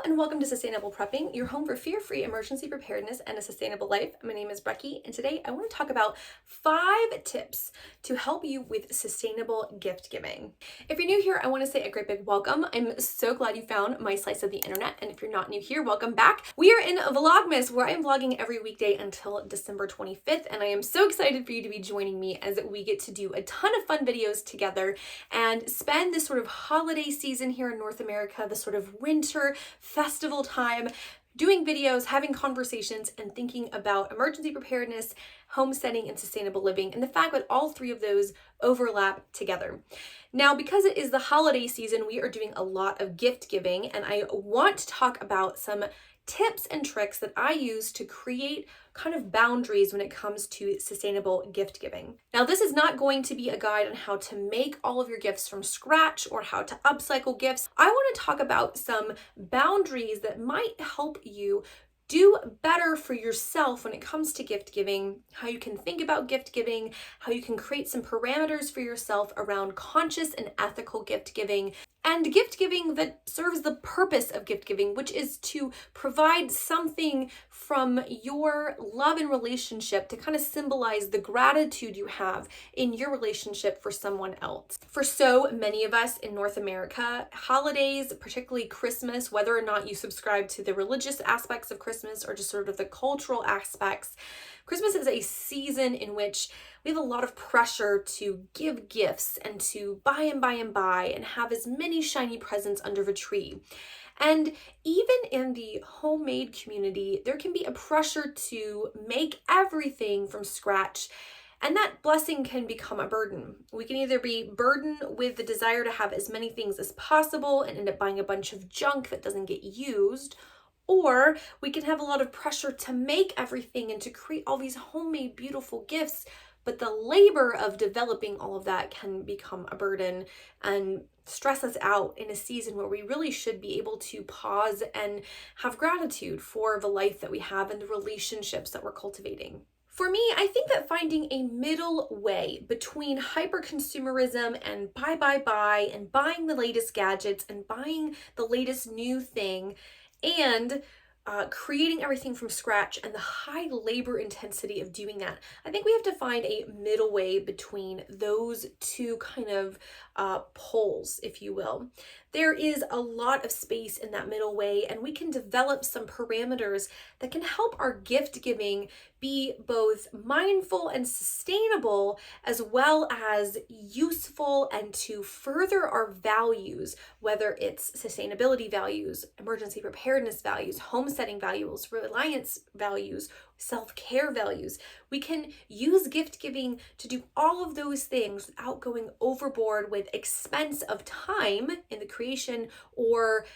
and welcome to Sustainable Prepping, your home for fear-free emergency preparedness and a sustainable life. My name is Becky, and today I want to talk about 5 tips to help you with sustainable gift giving. If you're new here, I want to say a great big welcome. I'm so glad you found my slice of the internet, and if you're not new here, welcome back. We are in Vlogmas, where I am vlogging every weekday until December 25th, and I am so excited for you to be joining me as we get to do a ton of fun videos together and spend this sort of holiday season here in North America, the sort of winter festival time, doing videos, having conversations, and thinking about emergency preparedness, homesteading, and sustainable living, and the fact that all 3 of those overlap together. Now, because it is the holiday season, we are doing a lot of gift giving, and I want to talk about some tips and tricks that I use to create kind of boundaries when it comes to sustainable gift giving. Now, this is not going to be a guide on how to make all of your gifts from scratch or how to upcycle gifts. I want to talk about some boundaries that might help you do better for yourself when it comes to gift giving, how you can think about gift giving, how you can create some parameters for yourself around conscious and ethical gift giving, and gift giving that serves the purpose of gift giving, which is to provide something from your love and relationship to kind of symbolize the gratitude you have in your relationship for someone else. For so many of us in North America, holidays, particularly Christmas, whether or not you subscribe to the religious aspects of Christmas or just sort of the cultural aspects, Christmas is a season in which we have a lot of pressure to give gifts and to buy and have as many shiny presents under the tree. And even in the homemade community, there can be a pressure to make everything from scratch, and that blessing can become a burden. We can either be burdened with the desire to have as many things as possible and end up buying a bunch of junk that doesn't get used, or we can have a lot of pressure to make everything and to create all these homemade beautiful gifts, but the labor of developing all of that can become a burden and stress us out in a season where we really should be able to pause and have gratitude for the life that we have and the relationships that we're cultivating. For me, I think that finding a middle way between hyper-consumerism and buy, and buying the latest gadgets and buying the latest new thing and creating everything from scratch and the high labor intensity of doing that. I think we have to find a middle way between those 2 kind of poles, if you will. There is a lot of space in that middle way, and we can develop some parameters that can help our gift giving be both mindful and sustainable, as well as useful and to further our values, whether it's sustainability values, emergency preparedness values, homesteading values, reliance values, self-care values. We can use gift giving to do all of those things without going overboard with expense of time in the creation or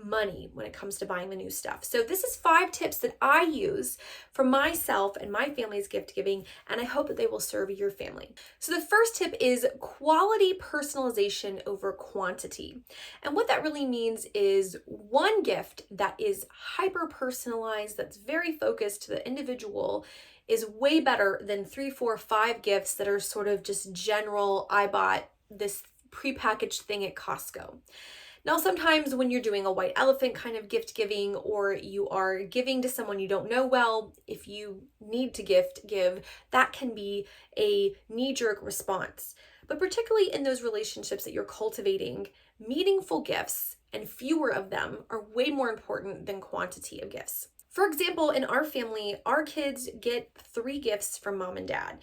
money when it comes to buying the new stuff. So this is 5 tips that I use for myself and my family's gift giving, and I hope that they will serve your family. So the first tip is quality personalization over quantity. And what that really means is one gift that is hyper personalized, that's very focused to the individual, is way better than 3, 4, 5 gifts that are sort of just general, I bought this prepackaged thing at Costco. Now, sometimes when you're doing a white elephant kind of gift giving, or you are giving to someone you don't know well, if you need to give, that can be a knee-jerk response. But particularly in those relationships that you're cultivating, meaningful gifts and fewer of them are way more important than quantity of gifts. For example, in our family, our kids get 3 gifts from mom and dad.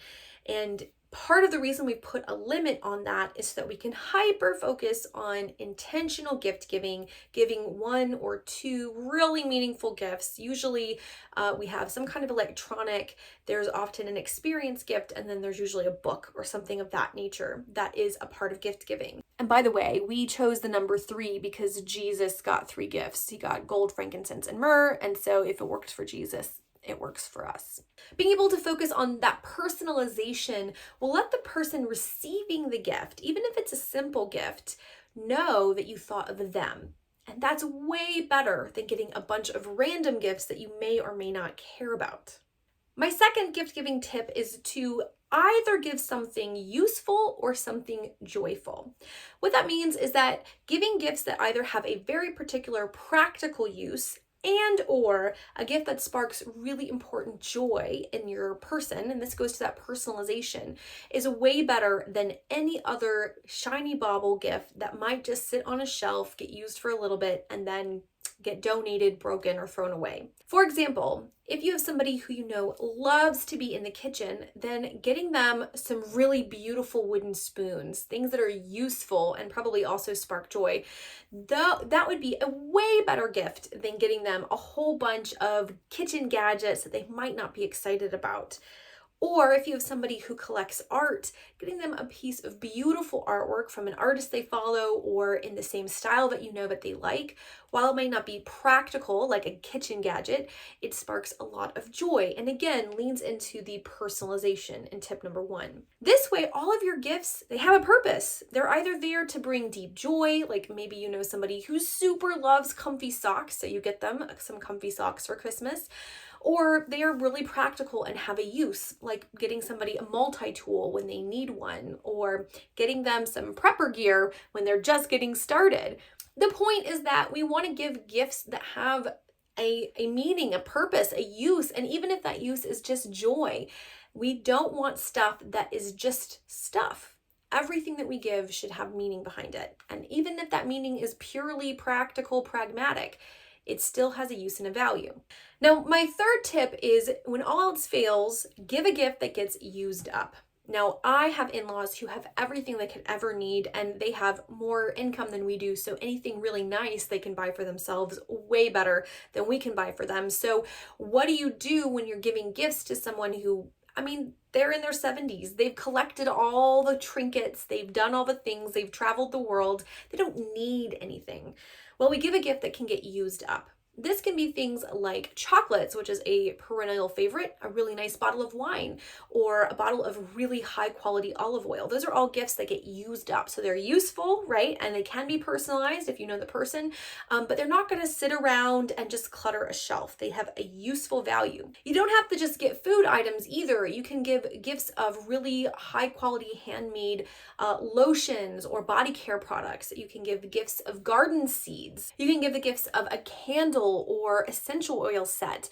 And part of the reason we put a limit on that is so that we can hyper focus on intentional gift giving, giving 1 or 2 really meaningful gifts. Usually we have some kind of electronic, there's often an experience gift, and then there's usually a book or something of that nature that is a part of gift giving. And by the way, we chose the number 3 because Jesus got 3 gifts. He got gold, frankincense, and myrrh, and so if it works for Jesus, it works for us. Being able to focus on that personalization will let the person receiving the gift, even if it's a simple gift, know that you thought of them. And that's way better than getting a bunch of random gifts that you may or may not care about. My second gift giving tip is to either give something useful or something joyful. What that means is that giving gifts that either have a very particular practical use and or a gift that sparks really important joy in your person, and this goes to that personalization, is way better than any other shiny bauble gift that might just sit on a shelf, get used for a little bit, and then get donated, broken, or thrown away. For example, if you have somebody who you know loves to be in the kitchen, then getting them some really beautiful wooden spoons, things that are useful and probably also spark joy, that would be a way better gift than getting them a whole bunch of kitchen gadgets that they might not be excited about. Or if you have somebody who collects art, getting them a piece of beautiful artwork from an artist they follow or in the same style that you know that they like, while it may not be practical like a kitchen gadget, it sparks a lot of joy and again leans into the personalization in tip number 1. This way, all of your gifts, they have a purpose. They're either there to bring deep joy, like maybe you know somebody who super loves comfy socks, so you get them some comfy socks for Christmas. Or they are really practical and have a use, like getting somebody a multi-tool when they need one, or getting them some prepper gear when they're just getting started. The point is that we want to give gifts that have a meaning, a purpose, a use, and even if that use is just joy, we don't want stuff that is just stuff. Everything that we give should have meaning behind it. And even if that meaning is purely practical, pragmatic, it still has a use and a value. Now, my third tip is when all else fails, give a gift that gets used up. Now, I have in-laws who have everything they could ever need and they have more income than we do. So anything really nice they can buy for themselves way better than we can buy for them. So what do you do when you're giving gifts to someone who, they're in their 70s. They've collected all the trinkets. They've done all the things. They've traveled the world. They don't need anything. Well, we give a gift that can get used up. This can be things like chocolates, which is a perennial favorite, a really nice bottle of wine, or a bottle of really high quality olive oil. Those are all gifts that get used up. So they're useful, right? And they can be personalized if you know the person, but they're not going to sit around and just clutter a shelf. They have a useful value. You don't have to just get food items either. You can give gifts of really high quality handmade lotions or body care products. You can give gifts of garden seeds. You can give the gifts of a candle or essential oil set.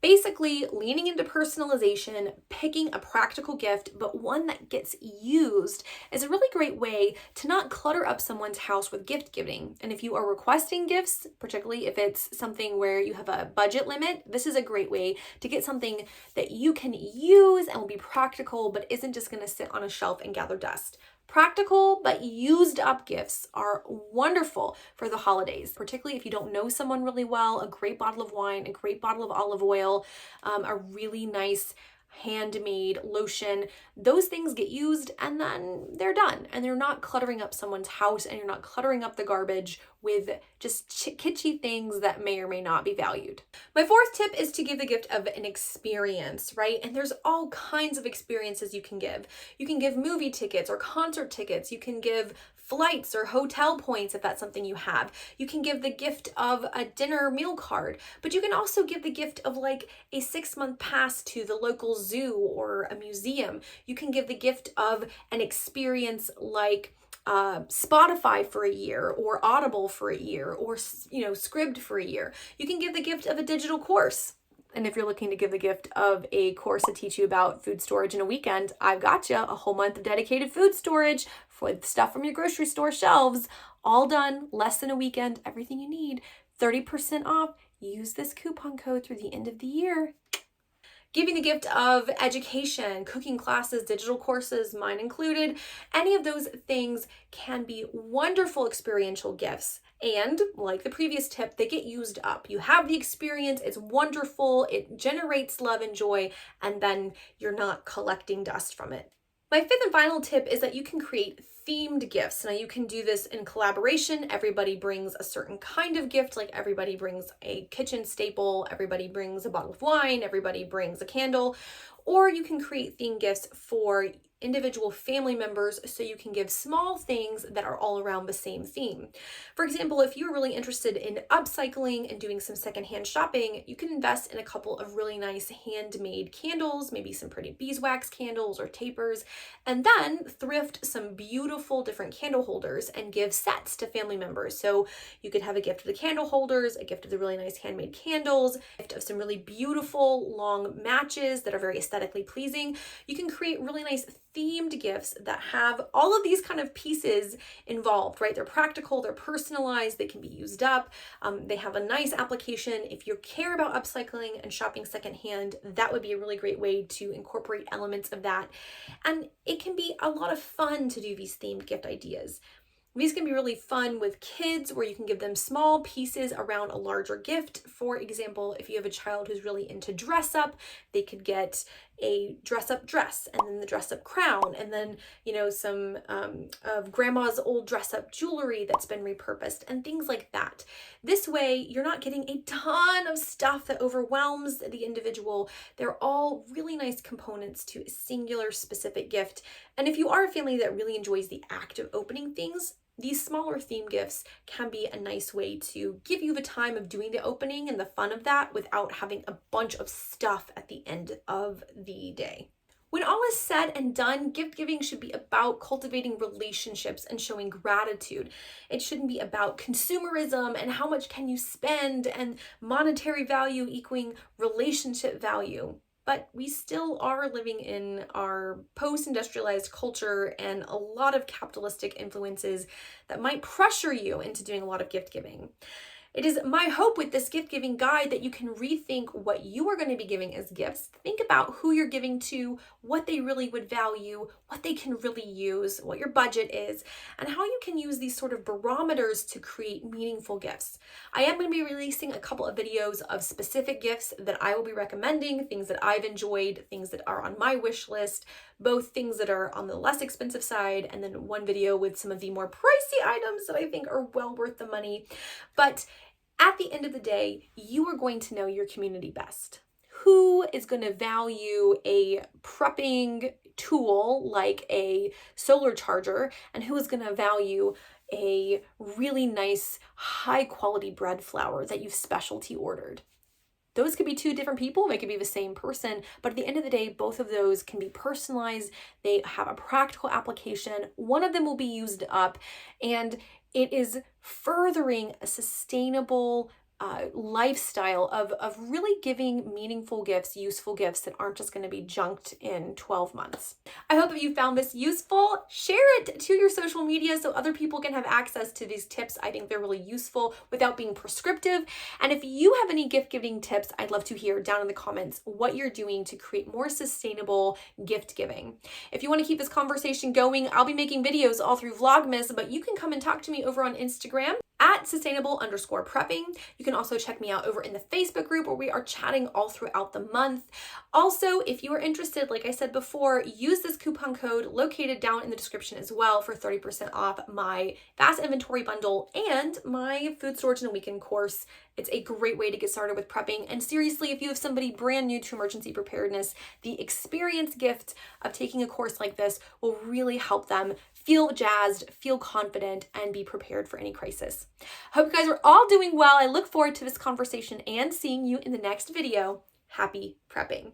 Basically, leaning into personalization, picking a practical gift, but one that gets used is a really great way to not clutter up someone's house with gift giving. And if you are requesting gifts, particularly if it's something where you have a budget limit, this is a great way to get something that you can use and will be practical, but isn't just going to sit on a shelf and gather dust. Practical but used up gifts are wonderful for the holidays, particularly if you don't know someone really well. A great bottle of wine, a great bottle of olive oil, a really nice handmade lotion. Those things get used and then they're done and they're not cluttering up someone's house and you're not cluttering up the garbage with just kitschy things that may or may not be valued. My fourth tip is to give the gift of an experience, right? And there's all kinds of experiences you can give. You can give movie tickets or concert tickets. You can give flights or hotel points if that's something you have. You can give the gift of a dinner meal card, but you can also give the gift of like a 6-month pass to the local zoo or a museum. You can give the gift of an experience like Spotify for a year or Audible for a year or, Scribd for a year. You can give the gift of a digital course. And if you're looking to give the gift of a course to teach you about food storage in a weekend, I've got you a whole month of dedicated food storage for stuff from your grocery store shelves, all done, less than a weekend, everything you need, 30% off. Use this coupon code through the end of the year. Giving the gift of education, cooking classes, digital courses, mine included, any of those things can be wonderful experiential gifts. And like the previous tip, they get used up. You have the experience, it's wonderful, it generates love and joy, and then you're not collecting dust from it. My fifth and final tip is that you can create themed gifts. Now you can do this in collaboration. Everybody brings a certain kind of gift, like everybody brings a kitchen staple, everybody brings a bottle of wine, everybody brings a candle, or you can create themed gifts for individual family members so you can give small things that are all around the same theme. For example, if you're really interested in upcycling and doing some secondhand shopping, you can invest in a couple of really nice handmade candles, maybe some pretty beeswax candles or tapers, and then thrift some beautiful different candle holders and give sets to family members. So you could have a gift of the candle holders, a gift of the really nice handmade candles, a gift of some really beautiful long matches that are very aesthetically pleasing. You can create really nice themed gifts that have all of these kind of pieces involved, right? They're practical, they're personalized, they can be used up, they have a nice application. If you care about upcycling and shopping secondhand, that would be a really great way to incorporate elements of that. And it can be a lot of fun to do these themed gift ideas. These can be really fun with kids where you can give them small pieces around a larger gift. For example, if you have a child who's really into dress up, they could get a dress up dress and then the dress up crown and then, some of grandma's old dress up jewelry that's been repurposed and things like that. This way, you're not getting a ton of stuff that overwhelms the individual. They're all really nice components to a singular specific gift. And if you are a family that really enjoys the act of opening things, these smaller theme gifts can be a nice way to give you the time of doing the opening and the fun of that without having a bunch of stuff at the end of the day. When all is said and done, gift giving should be about cultivating relationships and showing gratitude. It shouldn't be about consumerism and how much can you spend and monetary value equaling relationship value. But we still are living in our post-industrialized culture and a lot of capitalistic influences that might pressure you into doing a lot of gift giving. It is my hope with this gift giving guide that you can rethink what you are going to be giving as gifts. Think about who you're giving to, what they really would value, what they can really use, what your budget is, and how you can use these sort of barometers to create meaningful gifts. I am going to be releasing a couple of videos of specific gifts that I will be recommending, things that I've enjoyed, things that are on my wish list, both things that are on the less expensive side, and then one video with some of the more pricey items that I think are well worth the money. But at the end of the day, you are going to know your community best. Who is going to value a prepping tool like a solar charger, and who is going to value a really nice, high quality bread flour that you've specialty ordered? Those could be two different people, they could be the same person, but at the end of the day, both of those can be personalized. They have a practical application. One of them will be used up, and it is furthering a sustainable lifestyle of really giving meaningful gifts, useful gifts that aren't just going to be junked in 12 months. I hope that you found this useful. Share it to your social media so other people can have access to these tips. I think they're really useful without being prescriptive. And if you have any gift giving tips, I'd love to hear down in the comments what you're doing to create more sustainable gift giving. If you want to keep this conversation going, I'll be making videos all through Vlogmas, but you can come and talk to me over on Instagram at sustainable_prepping. You can also check me out over in the Facebook group where we are chatting all throughout the month. Also, if you are interested, like I said before, use this coupon code located down in the description as well for 30% off my vast inventory bundle and my food storage in a weekend course. It's a great way to get started with prepping. And seriously, if you have somebody brand new to emergency preparedness, the experience gift of taking a course like this will really help them feel jazzed, feel confident, and be prepared for any crisis. Hope you guys are all doing well. I look forward to this conversation and seeing you in the next video. Happy prepping.